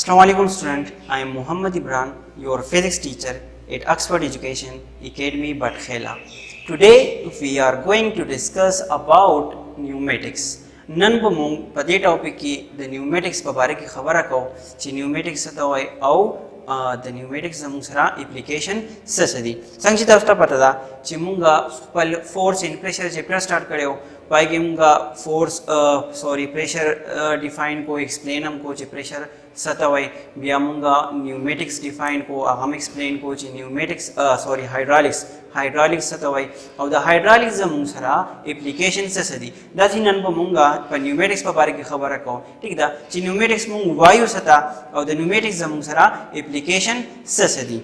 Assalamualaikum student, I am Muhammad Ibran, your physics teacher at Oxford Education Academy Badkhela. Today we are going to discuss about pneumatics. नन बमों पदे टॉपिक की the pneumatics पे बारे की खबर रखो ची न्यूमेटिक्स तवाय औ द न्यूमेटिक्स मुंगसरा एप्लीकेशन ससदी संक्षिप्त अवस्था पता था ची मुंगा पल force in pressure chapter start करे हो पाएगी मुंगा फोर्स प्रेशर डिफाइन को एक्सप्लेन हमको ची प्रेशर सतवाय बिया मुंगा न्यूमेटिक्स डिफाइन को हम एक्सप्लेन को ची न्यूमेटिक्स हाइड्रोलिक्स सतवाय और द हाइड्रोलिक्स मुंगसरा एप्लीकेशन ससदी दाची नन बमुंगा पर न्यूमेटिक्स पे बारे की खबर रखो ठीक दा ची न्यूमेटिक्स मुंग वायु सता और द न्यूमेटिक्स मुंगसरा एप्लीकेशन ससदी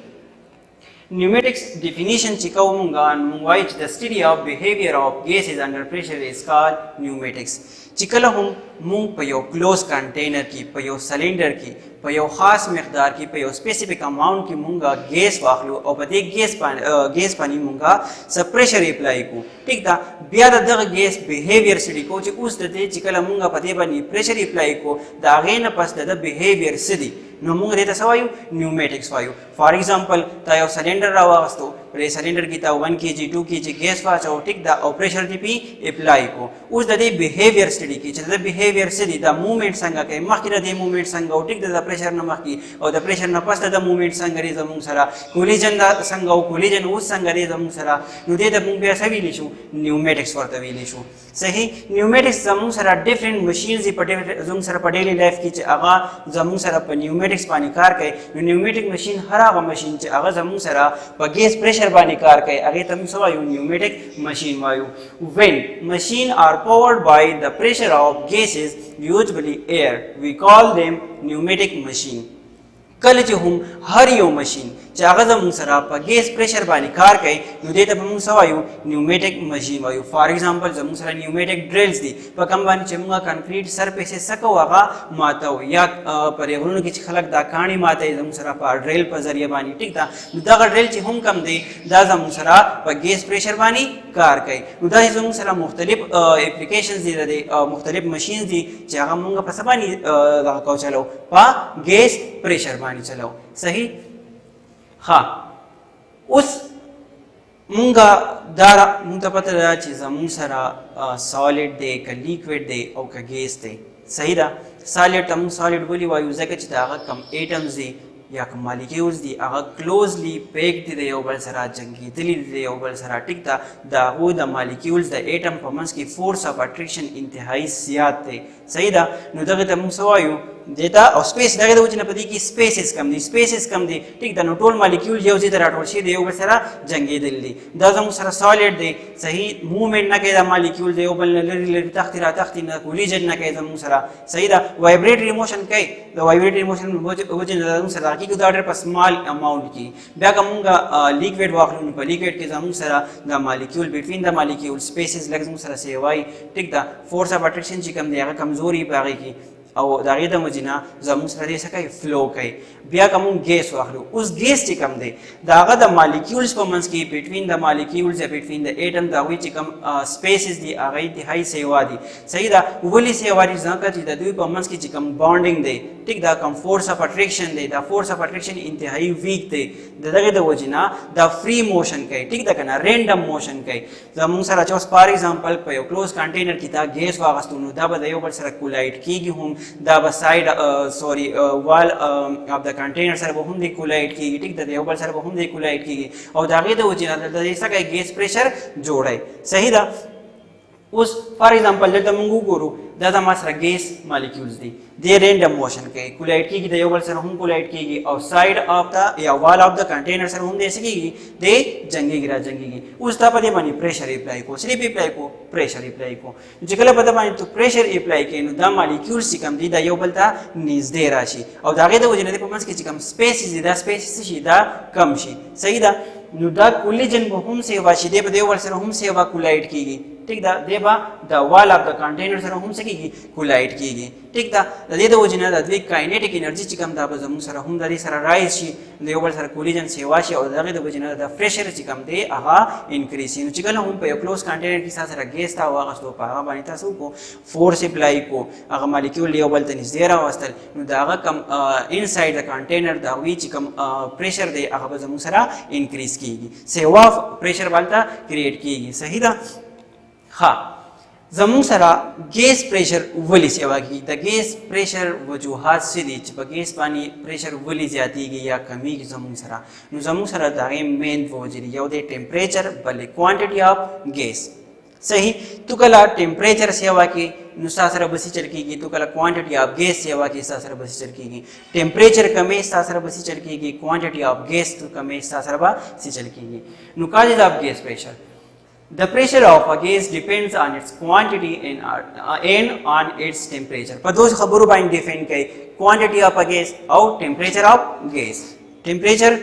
Pneumatics definition chikaw munga mungwai the study of behavior of gases under pressure is called pneumatics. चिकला हम मुंग पयो क्लोज कंटेनर की पयो सिलेंडर की पयो खास मकदार की पयो स्पेसिफिक अमाउंट की मुंगा गैस वाखलो और बदे गैस पानी मुंगा सब प्रेशर अप्लाई को ठीक था बिया द गैस बिहेवियर सिडी को ची उस दते चिकला मुंगा पदे बनी प्रेशर अप्लाई को दागे न पस द बिहेवियर सिडी नो मुंग देता सवायु न्यूमेटिक्स वायु फॉर एग्जांपल तायो सिलेंडर रावा वस्तु रे सिलेंडर की ता 1 kg 2 kg गैस वाचो ठीक दा और प्रेशर दी अप्लाई को उस दते बिहेवियर स्टडी की च बिहेवियर से द मूवमेंट संग के मखिर दे मूवमेंट संग ठीक द प्रेशर न मखी और द प्रेशर न पस द मूवमेंट संग रे जमुंग सरा कोलिजन द संग कोलिजन उस संग रे जमुंग सरा नु दे द मुंग बे सवी लिशु न्यूमेटिक्स वर्त वी लिशु सही न्यूमेटिक्स जमुंग सरा डिफरेंट मशीन्स दी पटे जमुंग सरा पडेली लाइफ की च आगा जमुंग सरा प न्यूमेटिक्स पानी कार के न्यूमेटिक मशीन हरागा मशीन च आगा जमुंग सरा प गैस प्रेशर पानी कार के आगे तम सवायु न्यूमेटिक मशीन वायु when machine are powered by the pressure of gases usually air we call them pneumatic machine कल जो हम हर यो मशीन चागा जमुंग सरा प गैस प्रेशर बानी कार के नु दे तब मुंग सवायु न्यूमेटिक मशीन वायु फॉर एग्जांपल जमुंग सरा न्यूमेटिक ड्रिल्स दी प कम बानी चमुंगा कंक्रीट सरफेस सको वागा मातो या पर्यावरण की खलक दा कहानी माते जमुंग सरा प ड्रिल प जरिया बानी ठीक दा दा ड्रिल ची हम कम दे दा जमुंग सरा प गैस प्रेशर बानी कार के नु दा जमुंग सरा मुख्तलिफ एप्लीकेशंस दी दे मुख्तलिफ मशीन्स दी चागा मुंगा प सबानी दा को चलो प गैस प्रेशर बानी चलो सही हाँ उस मुंगा दारा मुंगा पता रहा चीज़ मुंग सरा सॉलिड दे का लिक्विड दे और का गैस दे सही दा सॉलिड तम सॉलिड बोली वायु जगह चिता आगा कम एटम्स दे या कम मॉलिक्यूल्स दी आगा क्लोजली पैक्ड दे ओबल सरा जंगी दिली दे ओबल सरा टिक दा वो द मॉलिक्यूल्स द एटम पमस की फोर्स ऑफ अट्रैक्शन इंतहाई ज्यादा थे सही दा नु दगे तम सवायु देता और स्पेस दगे तो वचन पदी की स्पेसेस कम दी ठीक दा नो टोल मॉलिक्यूल जे उसी तरह टोल दे ओबल सरा जंगी दिली दा जम सरा सॉलिड दे सही मूवमेंट ना के दा मॉलिक्यूल दे ओबल लरी तख्ती ना कोलिजन ना के जम सरा सही दा वाइब्रेटरी मोशन के द वाइब्रेटरी मोशन वचन जम सरा की गुदार पर स्मॉल अमाउंट की ब्या कमुंगा लिक्विड वाखलू पर लिक्विड के जम सरा the molecule between the molecule spaces लग जम सरा से वाई ठीक दा फोर्स ऑफ अट्रैक्शन ची कम दे कमजोरी पागे की और दागे द मजिना जमुंग सरा दे सका फ्लो कई बिया कमुंग गैस वाखलू उस गैस ची कम दे दागा द मॉलिक्यूल्स पमंस की बिटवीन द मॉलिक्यूल्स या बिटवीन द एटम दा वी ची कम स्पेसेस दी आगे इंतहाई सेवा दी सही दा वली सेवा दी जका ची द दुई पमंस की ची कम बॉन्डिंग दे ठीक दा कम फोर्स ऑफ अट्रैक्शन दे द फोर्स ऑफ अट्रैक्शन इंतहाई वीक दे दागे द वजिना द फ्री मोशन कई ठीक दा कना रैंडम मोशन कई जमुंग सरा चोस फॉर एग्जांपल पयो क्लोज कंटेनर की ता गैस वागस्तु नु दा बदयो पर सरा कुलाइट की हम the side wall of the container sir वो हम दे कुलाइट की ठीक द ऊपर सर वो हम दे कुलाइट की और दागे तो वजिना द ऐसा का गैस प्रेशर जोड़े सही दा उस फॉर एग्जांपल जब मंगू गुरु दादा मासरा गैस मॉलिक्यूल्स दे रैंडम मोशन के कुलाइट की दे ऊपर सर हम कुलाइट की और साइड ऑफ द या wall of the container sir हम दे सकेगी दे जंगी उस ता पदे मानी प्रेशर अप्लाई को स्लिप अप्लाई को प्रेशर अप्लाई को जिकला पता मानी तो प्रेशर अप्लाई के नु द मॉलिक्यूल्स कम दी द ऊपर ता निज दे राशि और दागे तो वजन दे पमस के कम स्पेस सीधा कम शी सही दा नु दा कोलिजन को हम सेवा शिदे पदे ऊपर सर हम सेवा कुलाइट की ټیک دا دیبا د وال اف د کنټینر سره هم سکیږي کولایډ کیږي ټیک دا د دې د وجنه د دوی کاینټیک انرژي چې کوم دا به زموږ سره هم د دې سره رایز شي د یو بل سره کولیجن سیوا شي او دغه د وجنه د پریشر چې کوم دی هغه انکریز شي نو چې کله هم په یو کلوز کنټینر کې سره ګیس تا واغستو په هغه باندې تاسو کو فورس اپلای کو هغه مالیکول یو بل ته نږدې راوستل نو دا هغه کم انساید د کنټینر دا وی چې کوم پریشر دی هغه به زموږ سره انکریز کیږي سیوا پریشر بالته کریټ کیږي صحیح ده ها زمون سره ګیس پریشر ولی سیوا کی د ګیس پریشر وجوهات څه دي چې په ګیس باندې پریشر ولی زیاتیږي یا کمیږي زمون سره نو زمون سره دا مین وجه یو د ټمپریچر بلې کوانټیټي اف ګیس صحیح تو کله ټمپریچر سیوا کی نو سره بسی چل کیږي تو کله کوانټیټي اف ګیس سیوا کی سره بسی چل کیږي ټمپریچر کمې سره بسی چل کیږي کوانټیټي اف ګیس تو کمې سره بسی چل کیږي نو کاجز اف ګیس پریشر The pressure of a gas depends on its quantity and on its temperature. पर दो खबरों बाइन डिफाइन कई quantity of a gas और temperature of gas. Temperature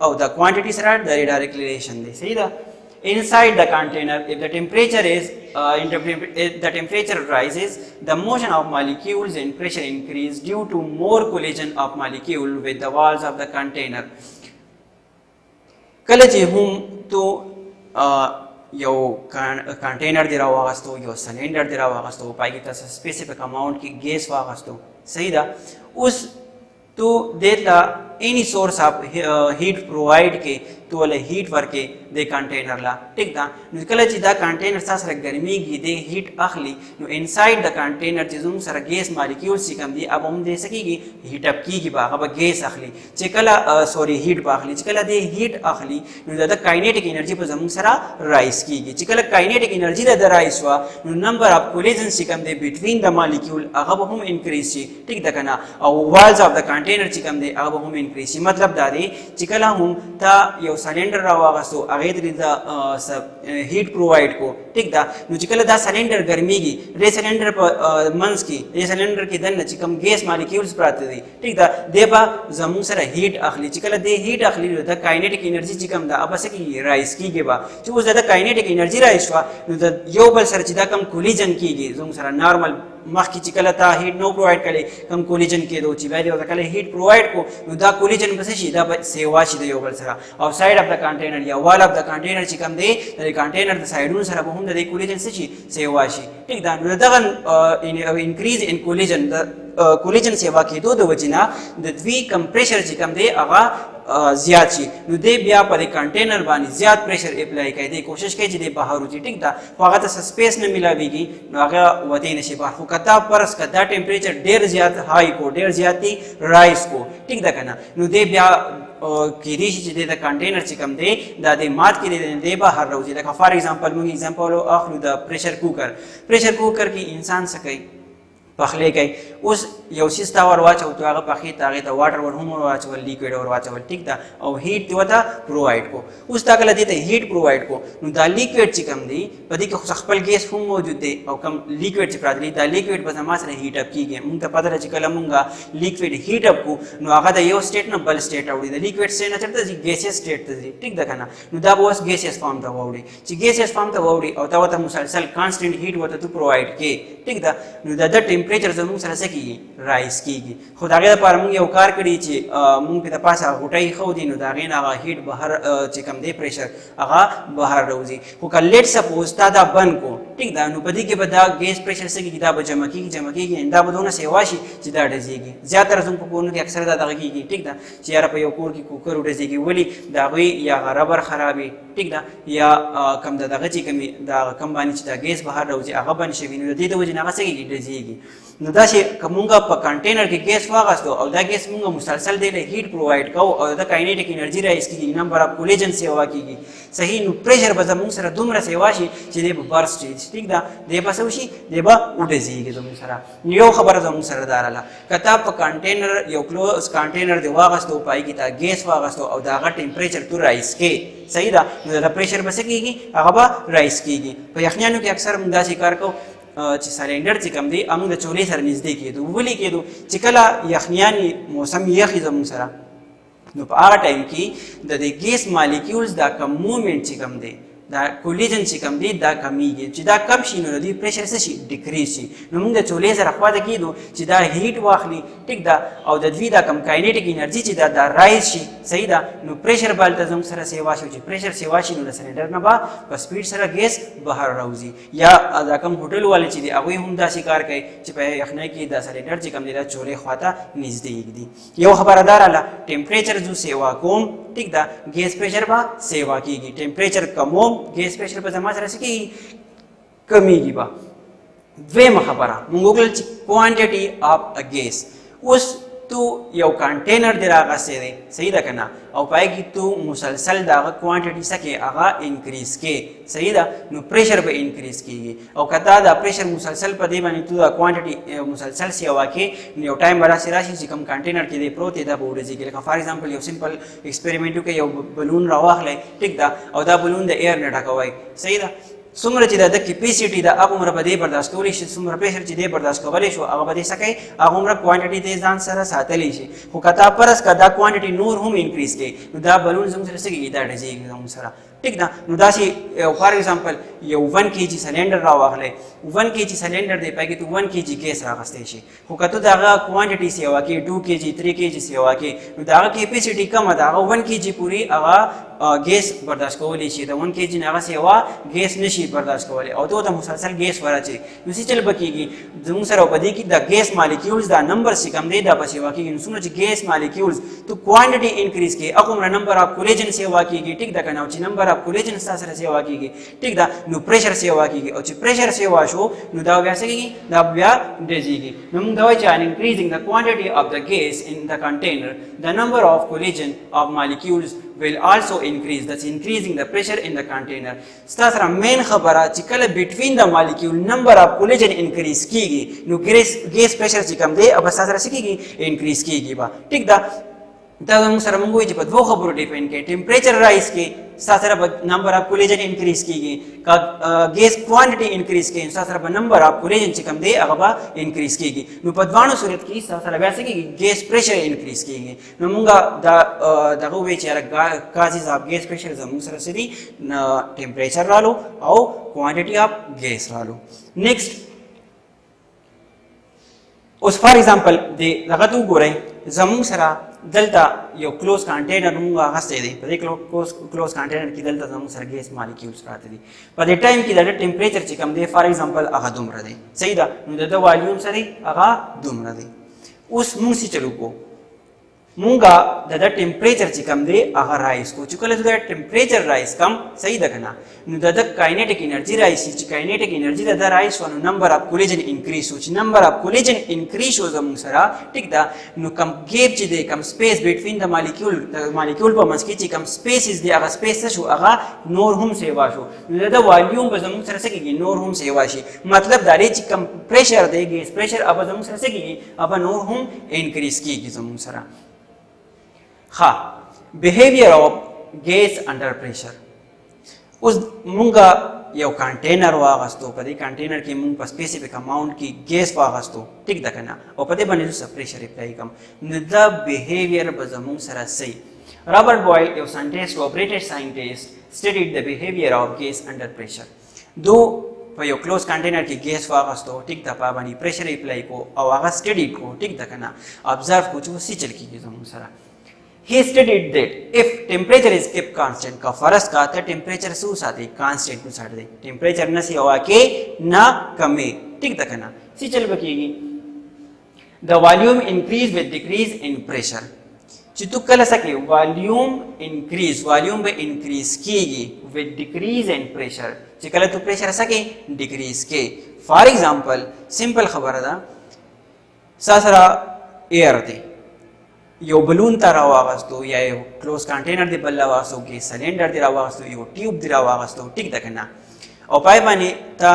और the quantity सरा direct relation दे सही था. Inside the container, if the temperature is if the temperature rises, the motion of molecules and pressure increase due to more collision of molecule with the walls of the container. कल जे हम तो یو کنټینر دی راوغستو یو سلندر دی راوغستو پای کې تاسو سپیسیفیک اماونت کې ګیس واغستو صحیح ده اوس تو دیتا any source of heat provide کې تو له heat ورکې د کنټینر لا ټیک ده نو کله چې دا کنټینر سره ګرميږي د هیټ اخلي نو انساید د کنټینر چې زوم سره ګیس مالیکولز چې کوم دي اب هم دې سکیږي هیټ اپ کیږي هغه به ګیس اخلي چې کله سوري هیټ باخلي چې کله د هیټ اخلي نو د کاینټیک انرژي په زموږ سره رایز کیږي چې کله کاینټیک انرژي د رایز وا نو نمبر اف کولیجنز چې کوم دي بټوین د مالیکول هغه به هم انکریز شي ټیک ده کنه او والز اف د کنټینر چې کوم دي هغه به هم انکریز شي مطلب دا دی چې کله هم تا یو سلندر راوغستو هغه د هیټ پرووایډ کو ټیک ده نو چې کله دا سلندر ګرميږي ری سلندر په منس کې ری سلندر کې دنه چې کوم ګیس مالیکولز پراته دي ټیک ده دیبا زمو سره هیټ اخلي چې کله د هیټ اخلي د کاینټیک انرژي چې کوم ده ابسه کې رایز کیږي با چې اوس د کاینټیک انرژي رایز شو نو د یو بل سره چې دا کم کولیجن کیږي زمو سره نارمل مخکې چې کله تا هیټ نو پرووایډ کړي کم کولیجن کېدو چې باید دا کله هیټ پرووایډ کو نو دا کولیجن بس شي دا سیوا شي د یو بل سره او ساید اف د کنټینر یا وال اف د کنټینر چې کوم دی د کنټینر د سایډونو سره به هم د کولیجن شي سیوا شي ټیک دا نو دغه انکریز ان کولیجن د کولیجن سیوا کېدو د وجنه د دوی کمپریشر چې کوم دی هغه زیات شي نو دی بیا په کنټینر باندې زیات پریشر اپلای کوي دی کوشش کوي چې د بهر وځي ټیک دا هغه ته سپیس نه ملاويږي نو هغه وتی نشي بهر خو کته پرس کدا ټمپریچر ډیر زیات هاي کو ډیر زیاتی رایز کو ټیک دا کنه نو دی بیا کې دي چې د کنټینر چې کوم دی دا د مات کې دی بهر راوځي لکه فار ایگزامپل موږ ایگزامپل اخلو د پریشر کوکر کې انسان څه کوي پخلی کوي اوس یو سیستا ور واچو تو هغه پخې تاغه ته واټر ور هم واچول لیکوډ ور واچول ټیک دا او هیټ وته پرووایډ کو اوس تا کله دې ته هیټ پرووایډ کو نو دا لیکوډ چې کوم دی په دې کې خپل ګیس هم موجود دی او کوم لیکوډ چې پراته دی دا لیکوډ په زما سره هیټ اپ کیږي موږ ته پته چې کله موږ لیکوډ هیټ اپ کو نو هغه د یو سټیټ نه بل سټیټ اوړي د لیکوډ سټیټ نه چرته چې ګیسیس سټیټ ته دی ټیک دا کنه نو دا به اوس ګیسیس فارم ته وړي چې ګیسیس فارم ته وړي او تا وته مسلسل کانستنٹ هیټ وته تو پرووایډ کې ټیک دا نو دا د ټمپریچر زموږ سره کیږي رایز کیږي خو دا غیر لپاره موږ یو کار کړی چې موږ په پاسه غټي خو دي نو دا غین هغه هیټ بهر چې کم دی پریشر هغه بهر راوځي خو کله لیټ سپوز تا دا بن کو ټیک دا نو پدې کې به دا ګیس پریشر سره کې دا به جمع کیږي دا به دونه سیوا شي چې دا ډزيږي زیاتره زموږ په کورونو کې اکثر دا دغه کیږي ټیک دا چې یاره په یو کور کې کوکر ډزيږي ولی دا غوي یا ربر خرابي ټیک دا یا کم دغه چې کمی دا کم باندې چې دا ګیس بهر راوځي هغه باندې شي نو د دې د وجه نه هغه څنګه ډزيږي نو دا چې کومه په کنټینر کې ګیس واغستو او دا ګیس موږ مسلسل دی له هیټ پرووایډ کوو او دا کاینټیک انرژي رایز کیږي نمبر اف کولیجن سیوا کیږي صحیح نو پریشر به زموږ سره دومره سیوا شي چې دی به برست شي ټیک دا دی به څه شي دی به وډزيږي زموږ سره یو خبره زموږ سره داراله کته په کنټینر یو کلوز کنټینر دی واغستو پای کې تا ګیس واغستو او داغه ټمپریچر تو رایز کې صحیح دا نو دا پریشر به څه کیږي هغه به رایز کیږي په یخنیانو کې اکثر موږ داسې کار کوو چې سلندر چې کوم دی امون د چولې سره نږدې کېدو ولې کېدو چې کله یخنیانی موسم یخي زموږ سره نو په هغه ټایم کې د ګیس مالیکولز دا کم موومنټ چې کوم دی دا کولیجن چې کوم دی دا کمیږي چې دا کم شي نو د دې پریشر څه شي ډیکریز شي نو موږ د چولې سره خواته کېدو چې دا هیټ واخلي ټیک ده او د دوی دا کم کاینیټیک انرژي چې دا رایز شي صحیح ده نو پریشر به هلته زموږ سره سیوا شي چې پریشر سیوا شي نو د سلنډر نه به په سپیډ سره ګیس بهر راوځي یا دا کم هوټل والے چې دي هغوی هم داسې کار کوي چې په یخنۍ کې دا سلنډر چې کوم دی دا چولې خواته نږدې ږدي یو خبره دا راله ټمپریچر زه سیوا کوم ټیک ده ګیس پریشر به سیوا کېږي ټمپریچر کموم ګیس پریشر به زما سره څه کېږي کمیږي به دویمه خبره مونږ وکړل چې کوانټټي آف ا ګیس اوس تو یو کنټینر دی راغستی دی صحیح ده که نه او پای کې تو مسلسل د هغه کوانټټي څه کې هغه انکریز کې صحیح ده نو پریشر به انکریز کېږي او که دا د پریشر مسلسل په دې باندې تو دا کوانټټي مسلسل سیوا کې نو یو ټایم به داسې راشي چې کوم کنټینر کې دی پروت دی دا به وډزېږي لکه فار ایگزامپل یو سمپل ایکسپریمنټ وکړئ یو بلون راواخلئ ټیک ده او دا بلون د ایر نه ډکوئ صحیح ده څومره چې د کیپیسټي ده هغه عمره به دی برداشت کولی شي څومره پریشر چې دی برداشت کولی شو هغه به دی څه کوي هغه عمره کوانټټي دی ځان سره ساتلی شي خو که تا فرض که دا کوانټټي نور هم انکریز کړي نو دا بلون زموږ سره څه کېږي دا ډزېږي زموږ سره ټیک ده نو داسې فار ایگزامپل یو 1 kg سلنډر راواخلی 1 kg سلنډر دی پای کې تو 1 kg ګیس راغستی شي خو که ته د هغه کوانټټي سیوا کې 2 kg 3 kg سیوا کې نو د هغه کیپیسټي کمه ده هغه 1 kg پورې هغه ګیس برداشت کولی شي د 1 kg نه هغه سیوا ګیس نشي برداشت کولی او ته د مسلسل ګیس ورچي نو څه چل به کېږي زموږ سره په دې کې د ګیس مالیکیولز دا نمبر چې کوم دی دا به سیوا کېږي نو څومره چې ګیس مالیکیولز تو کوانټټي انکریز کړي هغه عمره نمبر اف کولیجن سیوا کېږي ټیک ده که نه او چې نمبر اف کولیجن ستا سره سیوا کېږي ټیک ده نو پریشر سیوا کېږي او چې پریشر سیوا شو نو دا بیا څه کېږي دا بیا ډزېږي نو موږ دا وایو چې ان انکریزing the quantity of the gas in the container the number of collision of molecules will also increase that's increasing the pressure in the container ستا سره مین خبره چې کله between the molecule number of collision increase کېږي نو ګیس پریشر چې کوم دی अब ستا سره څه کېږي انکریز کېږي به ټیک ده دا زموږ سره موږ وایو چې په دوو خبرو ډیپینډ کوي ټمپریچر رایز کې ستا سره به نمبر اف کولیجن انکریز کېږي که ګیس کوانټټي انکریز کړي ستا سره به نمبر اف کولیجن چې کوم دی هغه به انکریز کېږي نو په دواړو صورت کې ستا سره بیا څه کېږي ګیس پریشر انکریز کېږي نو موږ دغه ووایو چې یاره کازز اف ګیس پریشر زموږ سره څه دي ټمپریچر رالو او کوانټټي اف ګیس رالو نیکسټ اوس فار ایگزامپل دغه ته وګورئ زموږ سره دلته یو کلوز کانټینر موږ اخیستی دی په دې کلوز کانټینر کې دلته زموږ سره ګیس مالیکیولز پراته دي په دې ټایم کې د ټمپریچر چې کوم دی فار ایگزامپل هغه دومره دی صحیح ده نو د ده والیوم څه دی هغه دومره دی اوس موږ څه چلو کوو مونږ د ټمپریچر چې کوم دی هغه رایز کو چې کله د ټمپریچر رایز کم صحیح ده که نه نو د کاینیټیک انرژي رایز شي چې کاینیټیک انرژي د ده رایز شوه نو نمبر اف کولیجن انکریز شو چې نمبر اف کولیجن انکریز شو زموږ سره ټیک ده نو کم ګیپ چې دی کم سپیس بټوین د مالیکیول په منځ کې چې کم سپیسز دی هغه سپیس څه شو هغه نور هم سیوا شو نو د ده والیوم به زموږ سره څه کېږي نور هم سیوا شي مطلب دا دی چې کم پریشر دی ګیس پریشر به زموږ سره څه کېږي به نور هم انکریز کېږي زموږ سره behavior of gas under pressure اوس مونږه یو کنټینر واغستو په دې کنټینر کې مونږ په سپیسیفیک اماونټ کې ګیس واغستو ټیک ده که نه او په دې باندې زه پریشر اپلای کوم نو دا بیهیویر به زموږ سره صحیح رابرټ بوایل یو ساینټیسټ او برټش ساینټیسټ studied the behavior of gas under pressure دو په یو کلوز کنټینر کې ګیس واغستو ټیک ده په باندې پریشر اپلای کو او هغه سټډي کو ټیک ده که نه ابزرو کو چې څه چل کېږي زموږ سره He studied that if temperature is kept constant का फर्ज का तो temperature सु साथे constant को साथ दे temperature न सी हवा के न कमे ठीक तक ना सी चल बकेगी the volume increase with decrease in pressure चितु कल सके volume पे increase कीगी with decrease in pressure चिकल तो pressure सके decrease के for example simple खबर था सासरा air थे یو بلون ته راواغستو یا یو کلوز کنټینر دی بل راواغستو ګیس سلنډر دی راواغستو یو ټیوب دی راواغستو ټیک ده که نه او پای باندې ته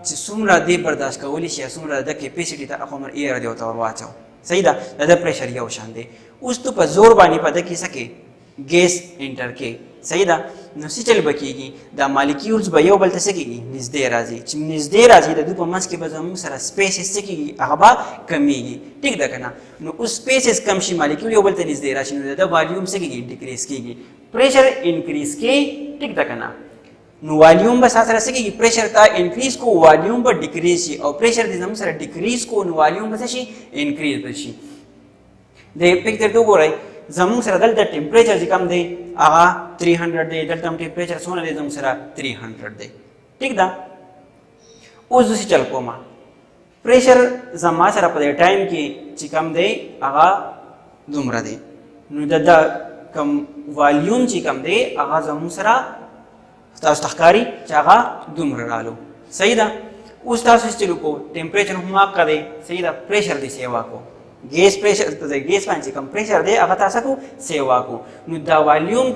چې څومره دی برداشت کولی شي څومره د کیپیسټي ته هغومره ایر دی ورته ور واچو صحیح ده د ده پریشر یو شان دی اوس تو په زور باندې په ده کې څه کې ګیس انټر کې صحیح ده نو څه چل به کېږي دا مالیکیولز به یو بل ته څه کېږي نږدې راځي چې نږدې راځي د دوی په منځ کې به زموږ سره سپیسز څه کېږي هغه به کمیږي ټیک ده که نه نو اوس سپیسز کم شي مالیکیول یو بل ته نږدې راشي نو د ده والیوم څه کېږي ډیکریز کېږي پریشر انکریز کې ټیک ده که نه نو والیوم به سره سره پریشر تا انکریز کو والیوم به ډیکریز شي او پریشر دې زموږ سره ډیکریز کو نو والیوم به شي انکریز بشي د پکچر ته وګورئ زموږ سره دلته ټمپریچر چې کم دی هغه 300 دی دلته هم ټمپریچر څونه دی زموږ سره 300 دی ٹھیک ده اوس زه چل کوم پریشر زما سره په دې ټایم کې چې کم دی هغه دومره دی نو دا کم والیوم چې کم دی هغه زموږ سره تاسو تخکاری چې هغه دومره رالو صحیح ده اوس تاسو چې چلو کو ټمپریچر هم آپ کا دی صحیح ده پریشر دی سیوا کو ګیس پریشر ته ګیس باندې کوم پریشر دی هغه تاسو کو سیوا کو نو دا والیوم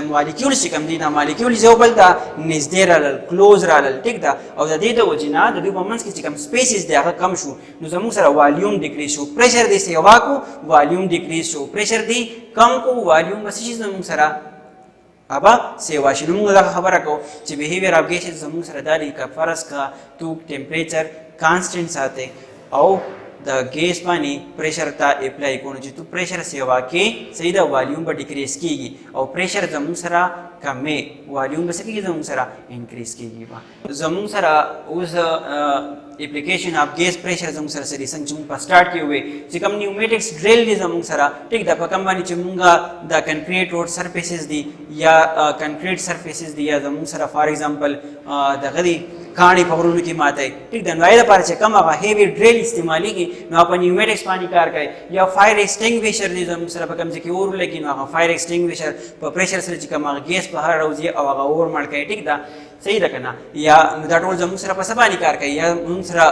مالیکولز چې کوم دي دا مالیکولز یو بل ته نږدې رالل کلوز رالل ټیک ده او د دې د وجې نه د دوی په منځ کې چې کوم سپیسز دی هغه کم شو نو زموږ سره والیوم ډیکریز شو پریشر دی سیوا کو والیوم ډیکریز شو پریشر دی کم کو والیوم بس شي زموږ سره ابا سیوا شي نو موږ دا خبره کو چې بیهیویر اف ګیسز زموږ سره دا دی که فرض کا تو ټمپریچر کانسټنټ ساته او د ګیس باندې پریشر ته اپلای کوو چې تو پریشر سیوا کې صحیح دا والیوم به ډیکریز کیږي او پریشر زموږ سره کمې والیوم به څه کیږي زموږ سره انکریز کیږي زموږ سره اوس اپلیکیشن اف ګیس پریشر زموږ سره سری څنګه چې موږ په سٹارټ کې وې چې کوم نیومیټکس ډریل دي زموږ سره ټیک دا په کوم باندې چې موږ د کنکریټ روډ سرفیسز دي یا کنکریټ سرفیسز دي یا زموږ سره فار ایگزامپل دغه دي کاڼي په غرونو کې ماته ټیک د نوای لپاره چې کوم هغه هیوی ډریل استعمالېږي نو په نیومیټکس باندې کار کوي یا فایر ایکسټینګویشر دي زموږ سره په کوم ځای کې اور لګي نو هغه فایر ایکسټینګویشر په پریشر سره چې کوم هغه ګیس په هر روزي او هغه اور مړ کوي ټیک دا صحیح ده کنه یا دا ټول زموږ سره په څه باندې کار کوي یا موږ سره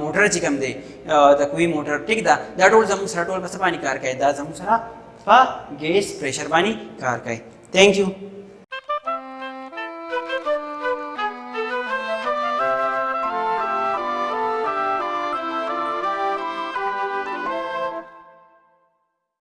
موټر چې کوم دی د کوی موټر ټیک دا دا ټول زموږ سره ټول په څه باندې کار کوي دا زموږ سره په ګیس پریشر باندې کار کوي. Thank you.